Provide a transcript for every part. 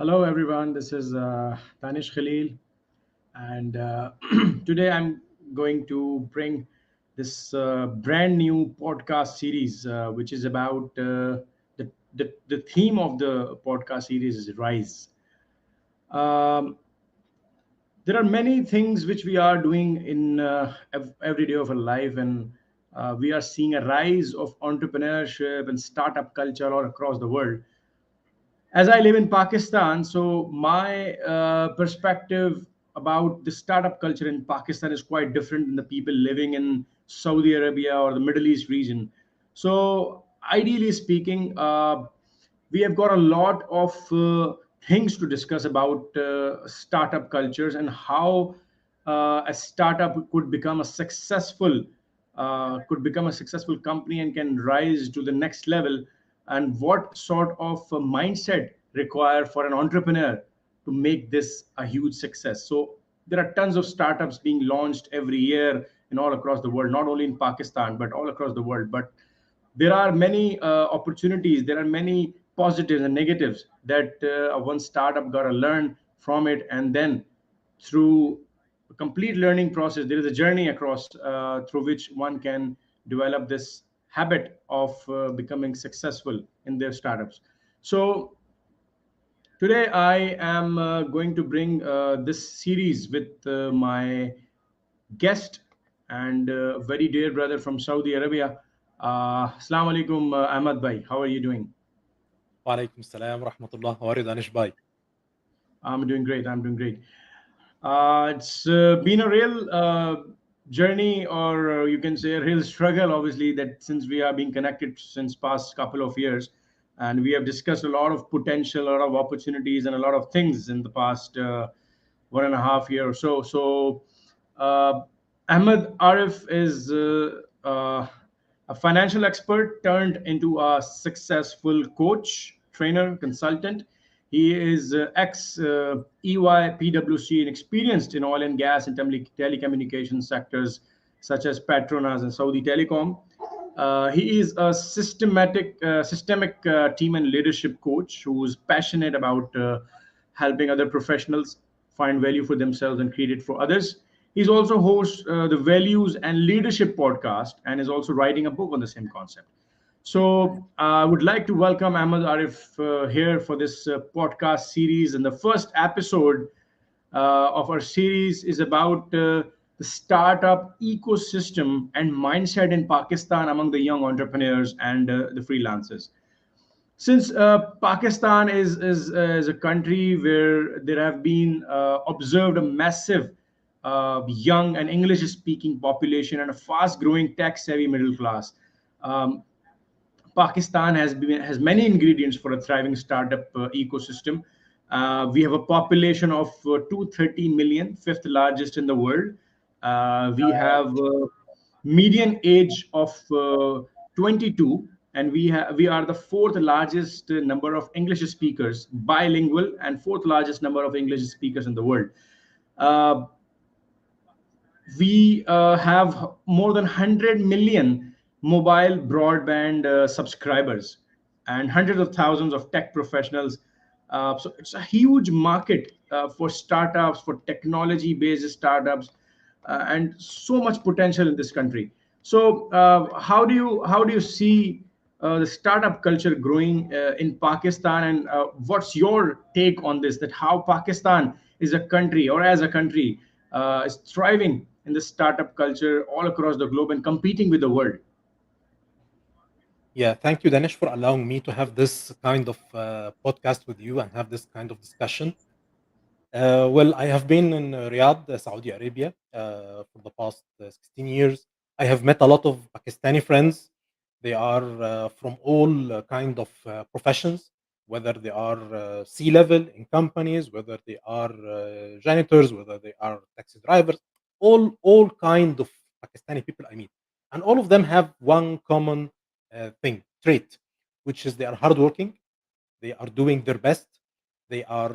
Hello, everyone. This is Danish Khalil, and today I'm going to bring this brand new podcast series, which is about the theme of the podcast series is rise. Um, there are many things which we are doing in every day of our life, and we are seeing a rise of entrepreneurship and startup culture all across the world. As I live in Pakistan, so my perspective about the startup culture in Pakistan is quite different than the people living in Saudi Arabia or the Middle East region. So, ideally speaking, we have got a lot of things to discuss about startup cultures and how a startup could become a successful company and can rise to the next level, and what sort of mindset required for an entrepreneur to make this a huge success. So there are tons of startups being launched every year and all across the world, not only in Pakistan but all across the world. But there are many opportunities, there are many positives and negatives that one startup got to learn from it, and then through a complete learning process there is a journey across through which one can develop this habit of becoming successful in their startups. So today I am going to bring this series with my guest and very dear brother from Saudi Arabia. Assalamu alaikum, Ahmed bhai. How are you doing? وعليكم السلام ورحمة الله. How are you, Danish? Bye. I'm doing great. I'm doing great. It's been a real journey, or you can say a real struggle, obviously, that since we are being connected since past couple of years, and we have discussed a lot of potential, a lot of opportunities, and a lot of things in the past 1.5 year or so. So, Ahmed Aref is a financial expert turned into a successful coach, trainer, consultant. He is ex EY, PwC, and experienced in oil and gas and telecommunications sectors such as Petronas and Saudi Telecom. He is a systemic team and leadership coach who is passionate about helping other professionals find value for themselves and create it for others. He's also hosts the Values and Leadership podcast and is also writing a book on the same concept. So I would like to welcome Ahmed Arif here for this podcast series. And the first episode of our series is about the startup ecosystem and mindset in Pakistan among the young entrepreneurs and the freelancers. Since Pakistan is a country where there have been observed a massive young and English speaking population and a fast growing tech savvy middle class. Um, Pakistan has many ingredients for a thriving startup ecosystem. We have a population of 230 million, fifth largest in the world. We have median age of 22, and we are the fourth largest number of English speakers, bilingual, and fourth largest number of English speakers in the world. Uh, we have more than 100 million mobile broadband subscribers and hundreds of thousands of tech professionals. So it's a huge market for startups, for technology based startups, and so much potential in this country. So how do you see the startup culture growing in Pakistan, and what's your take on this? That how Pakistan is a country, or as a country, is thriving in the startup culture all across the globe and competing with the world. Yeah, thank you, Danish, for allowing me to have this kind of podcast with you and have this kind of discussion. Well, I have been in Riyadh, Saudi Arabia, for the past 16 years. I have met a lot of Pakistani friends. They are from all kind of professions, whether they are C-level in companies, whether they are janitors, whether they are taxi drivers, all kind of Pakistani people I meet, and all of them have one common trait, which is they are hardworking, they are doing their best, they are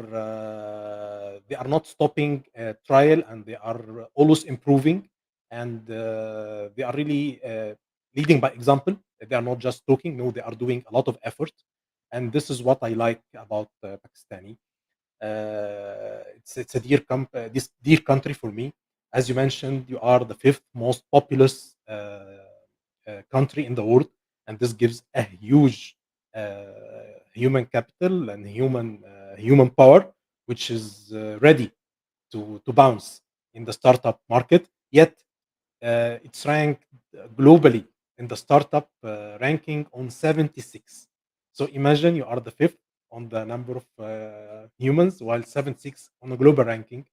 not stopping trial, and they are always improving, and they are really leading by example. They are not just talking, no, they are doing a lot of effort, and this is what I like about Pakistani. It's a this dear country for me. As you mentioned, you are the fifth most populous country in the world, and this gives a huge human capital and human power, which is ready to bounce in the startup market. Yet it's ranked globally in the startup ranking on 76. So imagine you are the fifth on the number of humans, while 76 on a global ranking.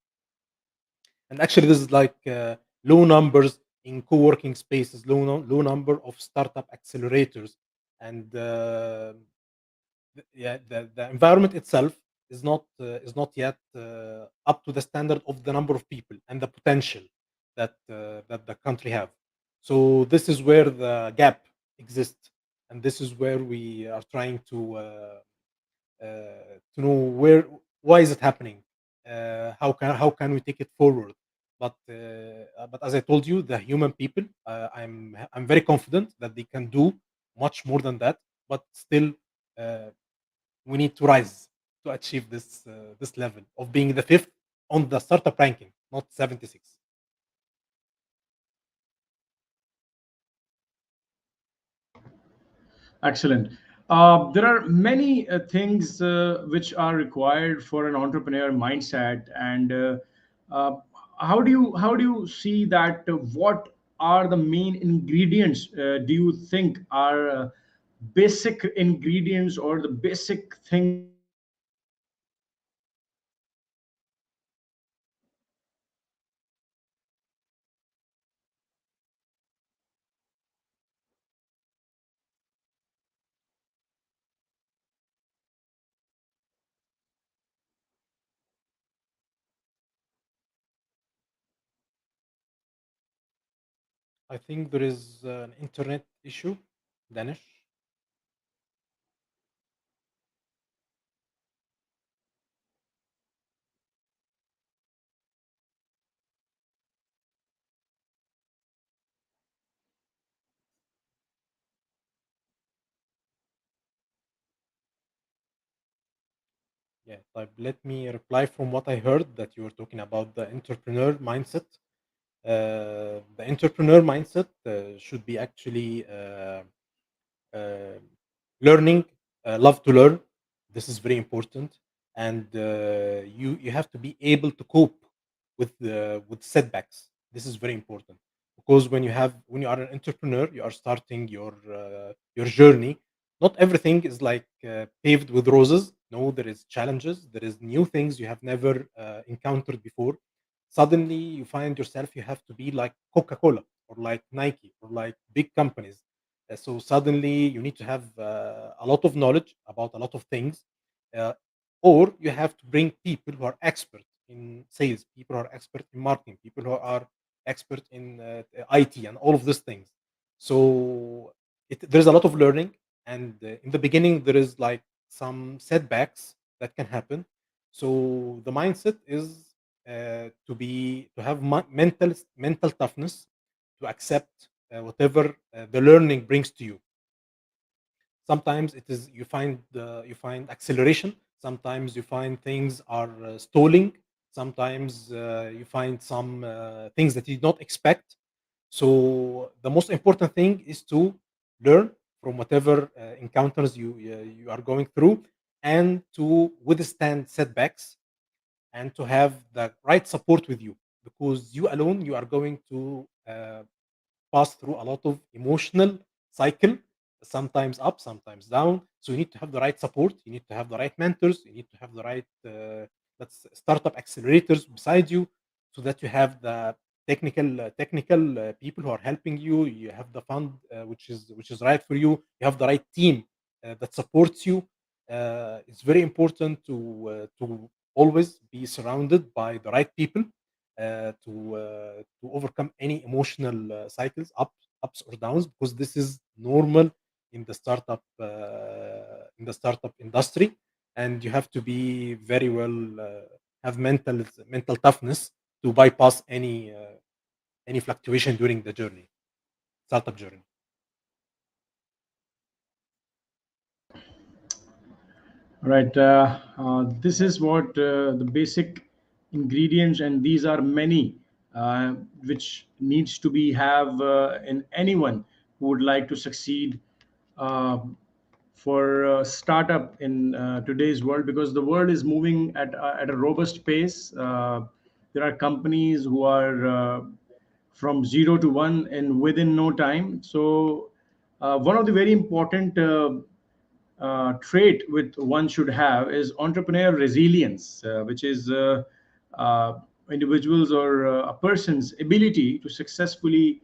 And actually, this is like low numbers in co-working spaces, low number of startup accelerators, and yeah, the environment itself is not yet up to the standard of the number of people and the potential that the country have. So this is where the gap exists, and this is where we are trying to know why is it happening, how can we take it forward. But as I told you, the human people, I'm very confident that they can do much more than that, but still uh, we need to rise to achieve this level of being the fifth on the startup ranking, not 76. Excellent. There are many things which are required for an entrepreneur mindset, and uh, how do you see that? What are the main ingredients? Do you think are basic ingredients or the basic things which are required for an entrepreneur mindset to I think there is an internet issue, Danish. Yeah, like, let me reply from what I heard that you were talking about the entrepreneur mindset. The entrepreneur mindset should be actually uh, learning, love to learn. This is very important, and you have to be able to cope with setbacks. This is very important because when you are an entrepreneur, you are starting your journey. Not everything is like paved with roses. No, there is challenges. There is new things you have never encountered before. Suddenly, you find yourself you have to be like Coca Cola or like Nike or like big companies. So suddenly you need to have a lot of knowledge about a lot of things, uh, or you have to bring people who are expert in sales, people who are expert in marketing, people who are expert in IT and all of these things. So there's a lot of learning, and in the beginning there is like some setbacks that can happen. So the mindset is to have mental toughness to accept whatever the learning brings to you. Sometimes it is you find acceleration, sometimes you find things are stalling, sometimes you find some things that you did not expect. So the most important thing is to learn from whatever encounters you are going through, and to withstand setbacks, and to have the right support with you, because you alone you are going to pass through a lot of emotional cycle, sometimes up, sometimes down. So you need to have the right support, you need to have the right mentors, you need to have the right let's startup accelerators beside you, so that you have the technical people who are helping you. You have the fund which is right for you. You have the right team that supports you. It's very important to always be surrounded by the right people to overcome any emotional cycles, ups or downs, because this is normal in the startup industry, and you have to be very well have mental toughness to bypass any fluctuation during the journey, startup journey. Right. This is what the basic ingredients, and these are many, which needs to be have in anyone who would like to succeed uh, for startup in today's world, because the world is moving at a robust pace. There are companies who are from zero to one and within no time. So one of the very important trait with one should have is entrepreneurial resilience, which is uh, individuals or a person's ability to successfully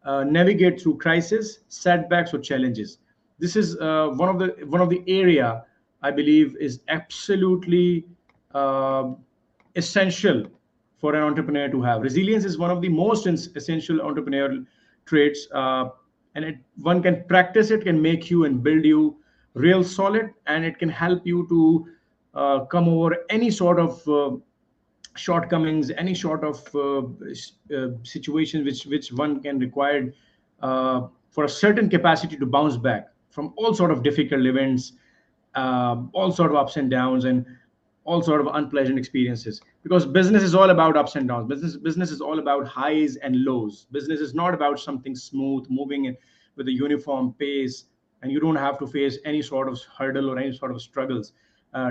navigate through crisis, setbacks, or challenges. This is one of the area I believe is absolutely uh, essential for an entrepreneur to have. Resilience is one of the most essential entrepreneurial traits, and one can practice it, can make you and build you real solid, and it can help you to come over any sort of shortcomings, any sort of situation which one can require for a certain capacity to bounce back from all sort of difficult events, all sort of ups and downs, and all sort of unpleasant experiences. Because business is all about ups and downs. Business is all about highs and lows. Business is not about something smooth moving with a uniform pace, and you don't have to face any sort of hurdle or any sort of struggles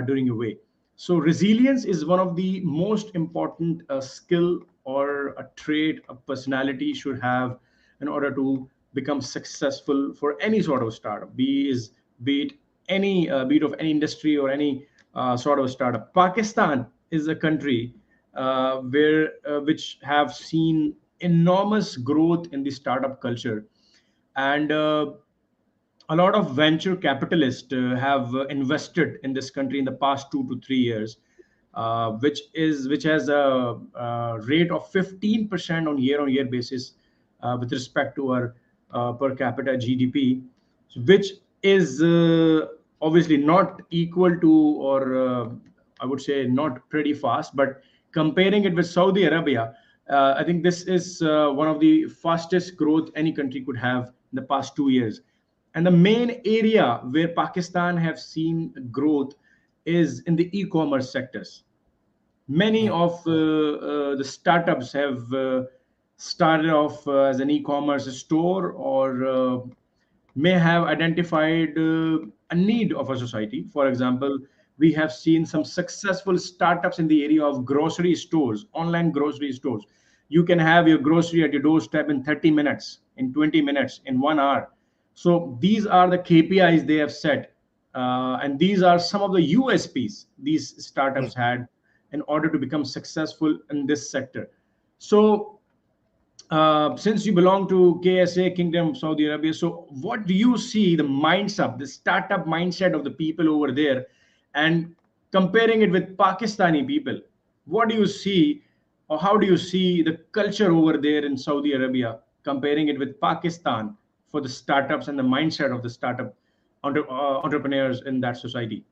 during your way. So resilience is one of the most important skill or a trait a personality should have in order to become successful for any sort of startup, be it be it of any industry or any sort of startup. Pakistan is a country where which have seen enormous growth in the startup culture, and a lot of venture capitalists have invested in this country in the past 2 to 3 years, which has a rate of 15% on year basis with respect to our per capita GDP, which is obviously not equal to, or I would say not pretty fast, but comparing it with Saudi Arabia, I think this is one of the fastest growth any country could have in the past 2 years. And the main area where Pakistan have seen growth is in the e-commerce sectors. Many Mm. of the startups have started off as an e-commerce store, or may have identified a need of a society. For example, we have seen some successful startups in the area of grocery stores, online grocery stores. You can have your grocery at your doorstep in 30 minutes, in 20 minutes, in 1 hour. So these are the KPIs they have set, and these are some of the USPs these Mm. startups had in order to become successful in this sector. So since you belong to KSA, Kingdom of Saudi Arabia, so what do you see the mindset, the startup mindset of the people over there, and comparing it with Pakistani people? What do you see, or how do you see the culture over there in Saudi Arabia, comparing it with Pakistan for the startups and the mindset of the startup entrepreneurs in that society?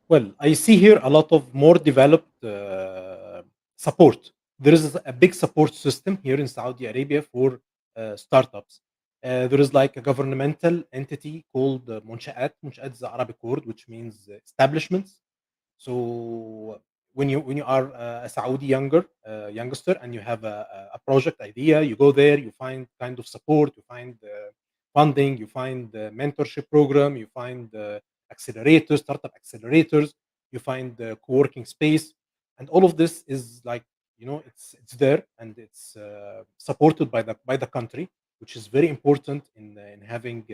Well, I see here a lot of more developed support. There is a big support system here in Saudi Arabia for startups. There is like a governmental entity called Munshaat. Munshaat is the Arabic word which means establishments. So when you are a Saudi youngster and you have a project idea, you go there, you find kind of support, you find funding, you find the mentorship program, you find accelerators, startup accelerators, you find the co-working space, and all of this is like, it's there, and it's supported by the country, which is very important in having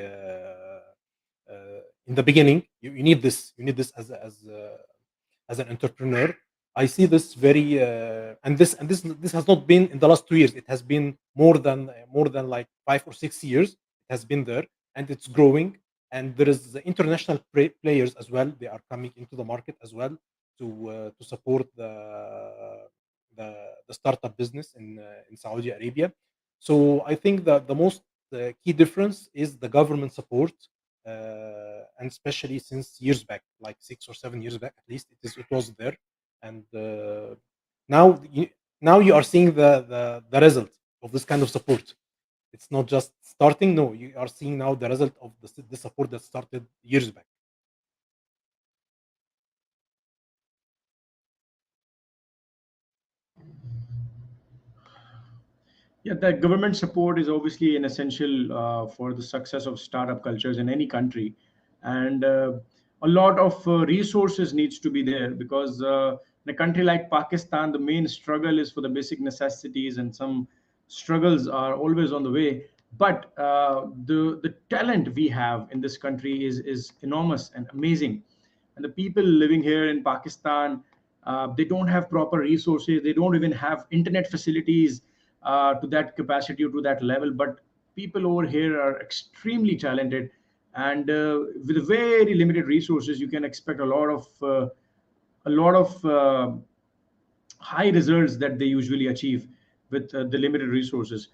in the beginning. You need this. You need this as an entrepreneur. I see this very and this has not been in the last 2 years. It has been more than like 5 or 6 years. It has been there, and it's growing. And there is the international players as well. They are coming into the market as well to support the the startup business in Saudi Arabia. So I think that the most key difference is the government support, and especially since years back, like 6 or 7 years back, at least it was there, and now you, now you are seeing the result of this kind of support. It's not just starting. No, you are seeing now the result of the support that started years back. Yeah, the government support is obviously an essential for the success of startup cultures in any country, and a lot of resources needs to be there because in a country like Pakistan, the main struggle is for the basic necessities, and some struggles are always on the way. But the talent we have in this country is enormous and amazing, and the people living here in Pakistan, they don't have proper resources. They don't even have internet facilities to that capacity or to that level. But people over here are extremely talented, and with very limited resources, you can expect a lot of high results that they usually achieve with the limited resources.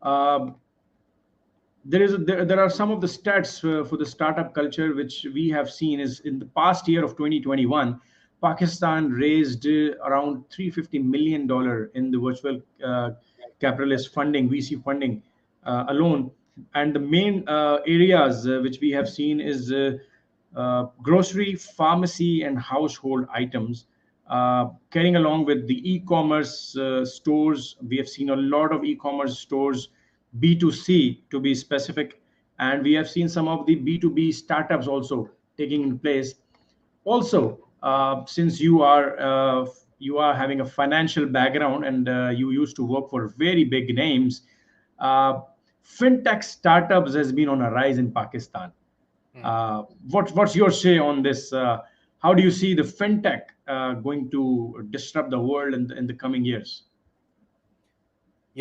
Um there are some of the stats for the startup culture which we have seen is in the past year of 2021, Pakistan raised around $350 million in the virtual capitalist funding, VC funding alone. And the main areas which we have seen is grocery, pharmacy, and household items. Carrying along with the e-commerce stores, we have seen a lot of e-commerce stores, B2C to be specific, and we have seen some of the B2B startups also taking place. Also, since you are having a financial background and you used to work for very big names, uh, fintech startups has been on a rise in Pakistan. Mm. What's your say on this? How do you see the fintech going to disrupt the world in the coming years?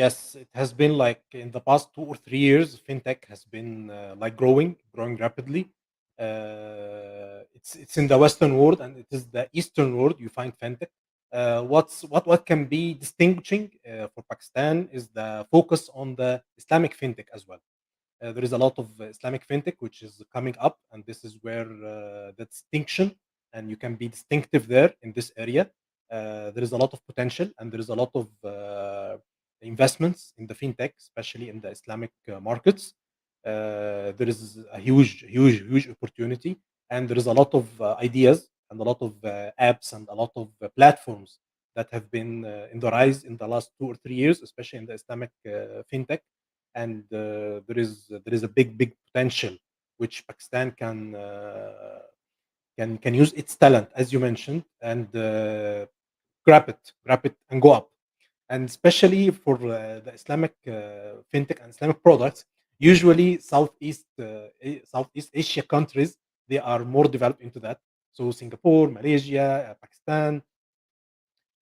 Yes, it has been like in the past 2 or 3 years, fintech has been like growing rapidly. It's in the Western world and it is the Eastern world you find fintech. What can be distinguishing for Pakistan is the focus on the Islamic fintech as well. There is a lot of Islamic fintech which is coming up, and this is where the distinction and you can be distinctive there in this area. There is a lot of potential, and there is a lot of investments in the fintech, especially in the Islamic markets. There is a huge opportunity, and there is a lot of ideas and a lot of apps and a lot of platforms that have been in the rise in the last 2 or 3 years, especially in the Islamic fintech. And there is a big potential which Pakistan can use its talent, as you mentioned, and grab it and go up. And especially for the Islamic fintech and Islamic products, usually Southeast Asia countries, they are more developed into that. So Singapore, Malaysia, Pakistan,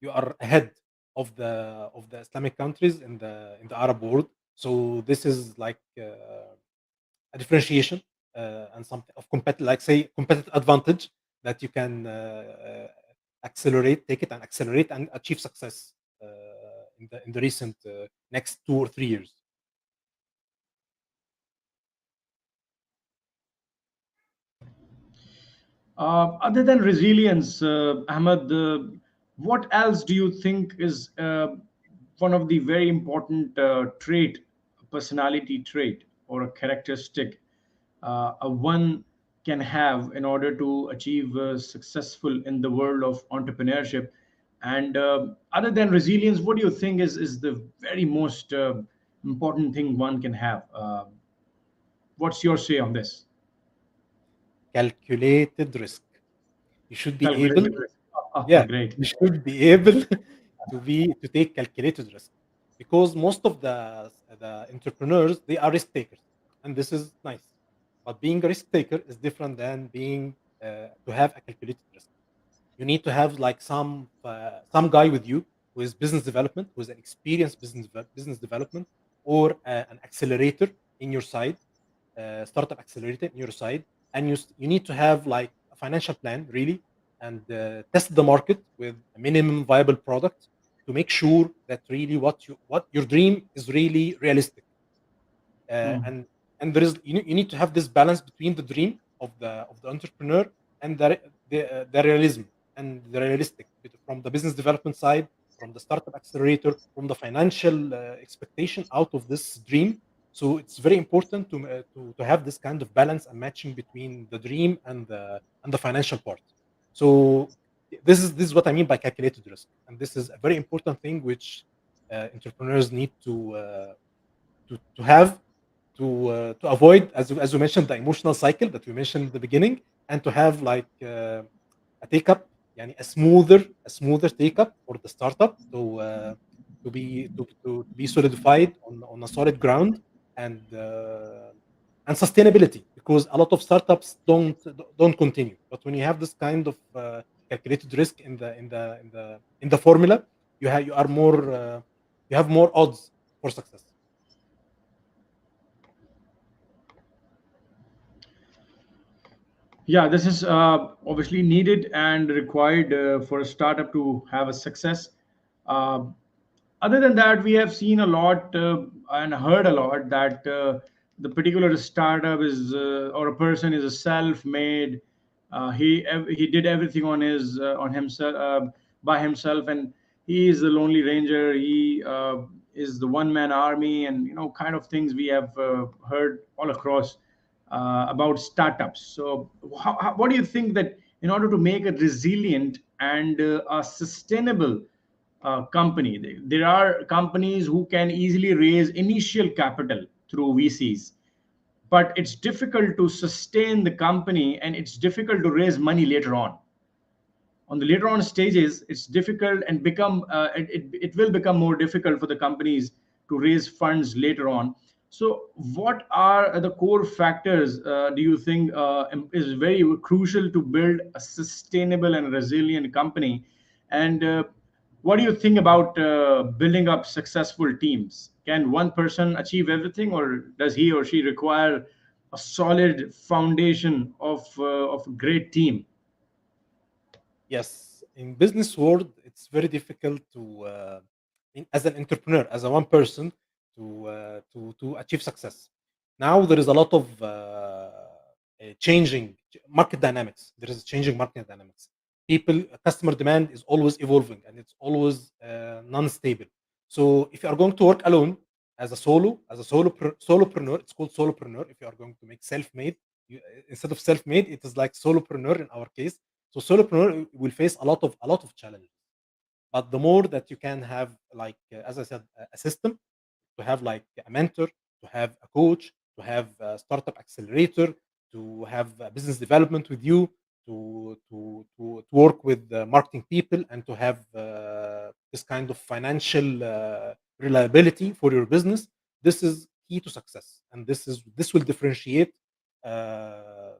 you are ahead of the Islamic countries in the Arab world. So this is like a differentiation and something of like say competitive advantage that you can take it and accelerate and achieve success in the recent next 2 or 3 years. Other than resilience, Ahmed, what else do you think is one of the very important personality trait, or a characteristic a one can have in order to achieve successful in the world of entrepreneurship? And other than resilience, what do you think is the very most important thing one can have? What's your say on this? Calculated risk. You should be able, Calculated risk. yeah, Great. you should be able to take calculated risk, because most of the entrepreneurs, they are risk takers, and this is nice. But being a risk taker is different than being to have a calculated risk. You need to have like some guy with you who is business development, who is an experienced business development, or an accelerator in your side, startup accelerator in your side. And you need to have like a financial plan really, and test the market with a minimum viable product to make sure that really what your dream is really realistic. uh, Mm. and and there is you need to have this balance between the dream of the entrepreneur and the realism and the realistic from the business development side, from the startup accelerator, from the financial expectation out of this dream. So it's very important to have this kind of balance and matching between the dream and the financial part. So this is what I mean by calculated risk, and this is a very important thing which entrepreneurs need to have to avoid, as you mentioned, the emotional cycle that we mentioned at the beginning, and to have like a take up, يعني a smoother take up for the startup to be solidified on a solid ground, and uh, and sustainability, because a lot of startups don't continue. But when you have this kind of calculated risk in the formula, you are more you have more odds for success. Yeah, this is obviously needed and required for a startup to have a success. Uh, Other than that, we have seen a lot and heard a lot that the particular startup is or a person is a self-made. He did everything on himself by himself, and he is the lonely ranger. He is the one-man army, and kind of things we have heard all across about startups. So, what do you think that in order to make a resilient and a sustainable company, there are companies who can easily raise initial capital through VCs, but it's difficult to sustain the company and it's difficult to raise money later on the later on stages. It's difficult and it will become more difficult for the companies to raise funds later on. So what are the core factors do you think is very crucial to build a sustainable and resilient company? And what do you think about building up successful teams? Can one person achieve everything, or does he or she require a solid foundation of a great team? Yes, in business world, it's very difficult as an entrepreneur, as a one person, to achieve success. Now there is a lot of changing market dynamics. There is changing market dynamics. Customer demand is always evolving, and it's always non-stable. So if you are going to work alone as a solopreneur, it's called solopreneur. If you are going to make self-made, instead of self-made, it is like solopreneur in our case. So solopreneur will face a lot of challenges. But the more that you can have, like as I said, a system, to have like a mentor, to have a coach, to have a startup accelerator, to have business development with you, to work with marketing people, and to have this kind of financial reliability for your business. This is key to success, and this will differentiate uh,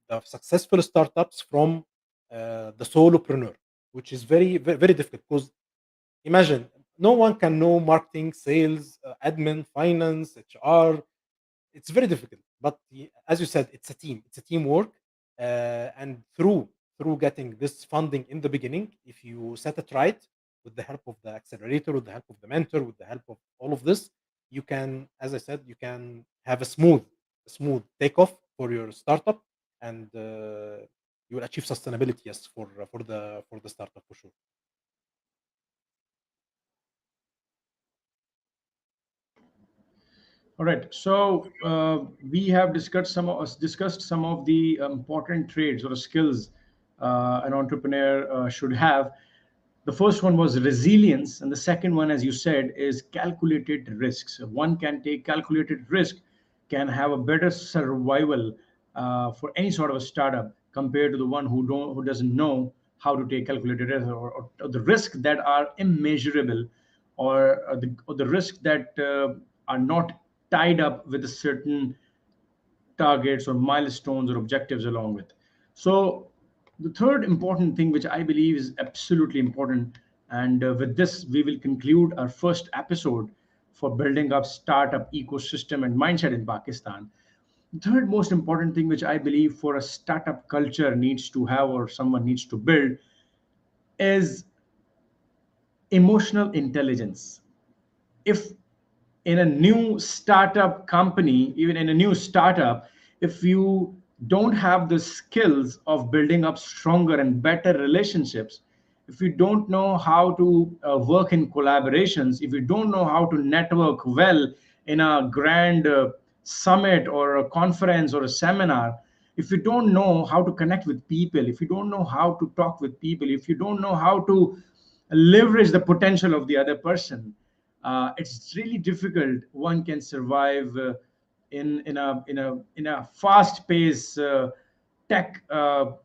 the successful startups from the solopreneur, which is very difficult, because imagine no one can know marketing, sales, admin, finance, HR. It's very difficult. But as you said, it's a team. It's a teamwork, and through getting this funding in the beginning, if you set it right, with the help of the accelerator, with the help of the mentor, with the help of all of this, you can, as I said, you can have a smooth takeoff for your startup, and you will achieve sustainability. Yes, for the startup, for sure. All right. So we have discussed some of the important traits or skills an entrepreneur should have. The first one was resilience, and the second one, as you said, is calculated risks. One can take calculated risk, can have a better survival for any sort of a startup compared to the one who doesn't know how to take calculated risk, or the risk that are immeasurable, or the risk that are not tied up with a certain targets or milestones or objectives along with. So, the third important thing, which I believe is absolutely important, and with this, we will conclude our first episode for building up startup ecosystem and mindset in Pakistan. The third most important thing, which I believe for a startup culture needs to have or someone needs to build, is emotional intelligence. If in a new startup company, even in a new startup, if you don't have the skills of building up stronger and better relationships, if you don't know how to work in collaborations, if you don't know how to network well in a grand summit or a conference or a seminar, if you don't know how to connect with people, if you don't know how to talk with people, if you don't know how to leverage the potential of the other person, it's really difficult. One can survive in a fast paced tech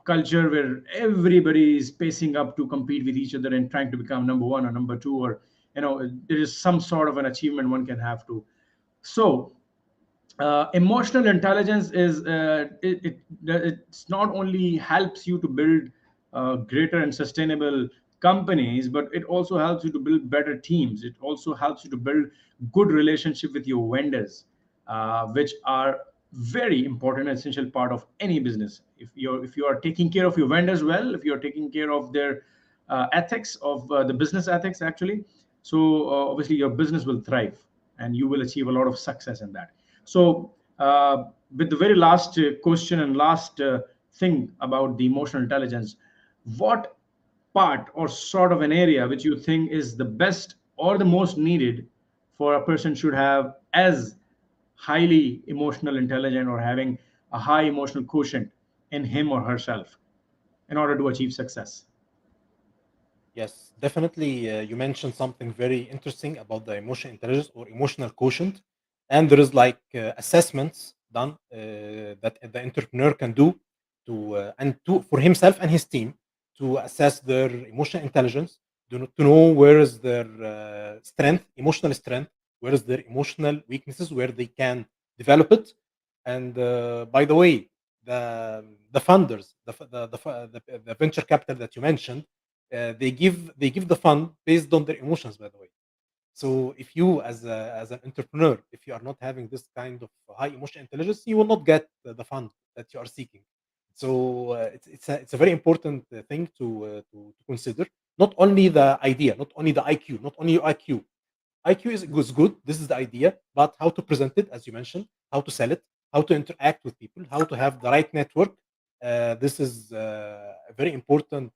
culture where everybody is pacing up to compete with each other and trying to become number one or number two, or there is some sort of an achievement one can have to. So emotional intelligence is it's not only helps you to build greater and sustainable companies, but it also helps you to build better teams. It also helps you to build good relationship with your vendors, which are very important and essential part of any business. If you are taking care of your vendors well, if you are taking care of their ethics of the business ethics actually, so obviously your business will thrive and you will achieve a lot of success in that. So, with the very last question and last thing about the emotional intelligence, what part or sort of an area which you think is the best or the most needed for a person should have as highly emotional intelligent or having a high emotional quotient in him or herself in order to achieve success? Yes, definitely. You mentioned something very interesting about the emotional intelligence or emotional quotient, and there is like assessments done that the entrepreneur can do to and to for himself and his team to assess their emotional intelligence, to know where is their strength, emotional strength, where is their emotional weaknesses, where they can develop it. And by the way, the funders, the venture capital that you mentioned, they give the fund based on their emotions, by the way. So if you as an entrepreneur, if you are not having this kind of high emotional intelligence, you will not get the fund that you are seeking. So it's a very important thing to consider. Not only the idea, not only the IQ, not only your IQ. IQ is good. This is the idea, but how to present it, as you mentioned, how to sell it, how to interact with people, how to have the right network. This is a very important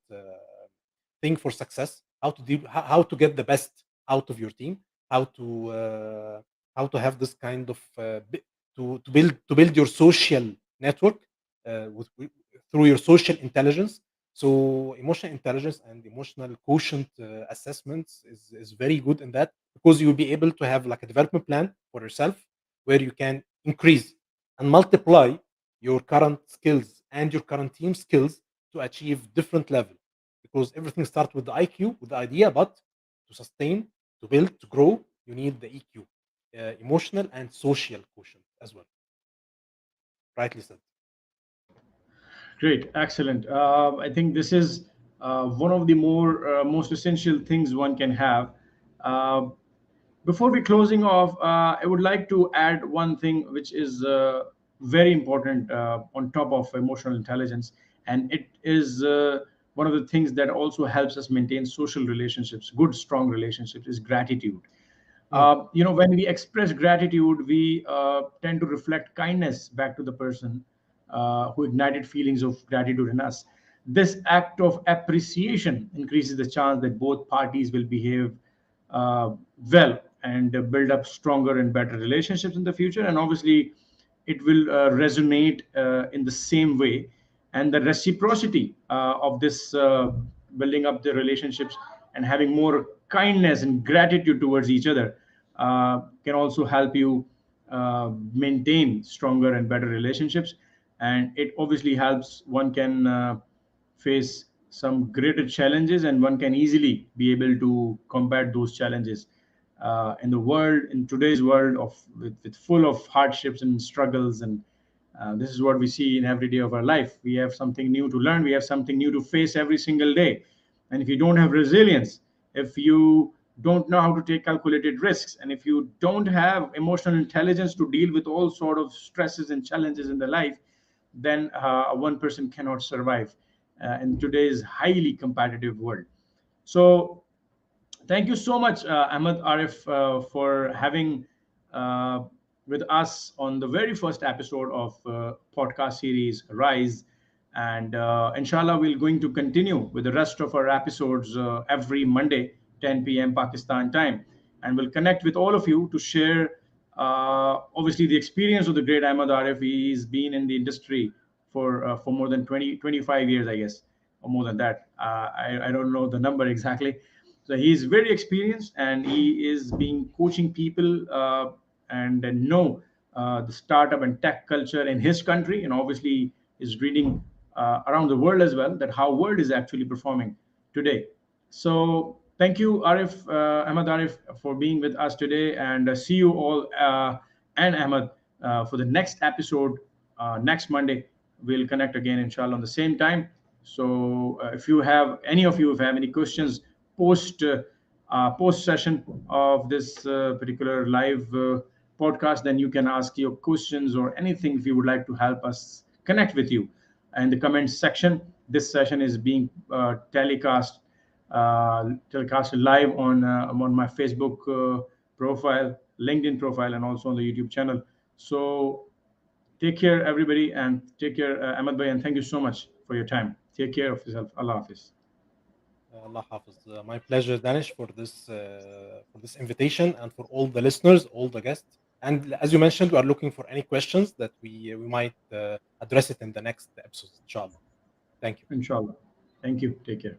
thing for success. How to get the best out of your team. How to have this kind of to build your social network through your social intelligence. So emotional intelligence and emotional quotient assessments is very good in that, because you'll be able to have like a development plan for yourself where you can increase and multiply your current skills and your current team skills to achieve different level, because everything starts with the IQ, with the idea, but to sustain, to build, to grow, you need the EQ, emotional and social quotient as well. Rightly said. Great, excellent. I think this is one of the most essential things one can have. Uh, Before we closing off, I would like to add one thing which is very important on top of emotional intelligence, and it is one of the things that also helps us maintain social relationships, good, strong relationships, is gratitude. Mm, When we express gratitude, we tend to reflect kindness back to the person who ignited feelings of gratitude in us. This act of appreciation increases the chance that both parties will behave uh, well and build up stronger and better relationships in the future. And obviously, it will resonate in the same way. And the reciprocity of this building up the relationships and having more kindness and gratitude towards each other can also help you maintain stronger and better relationships. And it obviously helps one can face some greater challenges, and one can easily be able to combat those challenges in the world, in today's world of with full of hardships and struggles. And this is what we see in every day of our life. We have something new to learn, we have something new to face every single day. And if you don't have resilience, if you don't know how to take calculated risks, and if you don't have emotional intelligence to deal with all sort of stresses and challenges in the life, then one person cannot survive in today's highly competitive world. So thank you so much, Ahmed, Aref, for having uh, with us on the very first episode of podcast series Rise. And inshallah, we're going to continue with the rest of our episodes every Monday, 10 p.m. Pakistan time. And we'll connect with all of you to share, obviously, the experience of the great Ahmed Aref. He's been in the industry for more than 20, 25 years, I guess, or more than that. I don't know the number exactly. So he is very experienced, and he is being coaching people and know the startup and tech culture in his country, and obviously is reading around the world as well, that how world is actually performing today. So thank you, Arif, Ahmed Arif, for being with us today, and see you all and Ahmed for the next episode next Monday. We'll connect again, inshallah, on the same time. So if you have any of you, if have any questions post post session of this particular live podcast, then you can ask your questions or anything if you would like to help us connect with you in the comments section. This session is being telecasted live on my Facebook profile, LinkedIn profile, and also on the YouTube channel. So take care, everybody, and take care, Ahmed Bhai, and thank you so much for your time. Take care of yourself. Allah Hafiz. Allah Hafiz. My pleasure, Danish, for this invitation, and for all the listeners, all the guests. And as you mentioned, we are looking for any questions that we might address it in the next episodes, inshallah. Thank you. Inshallah. Thank you. Take care.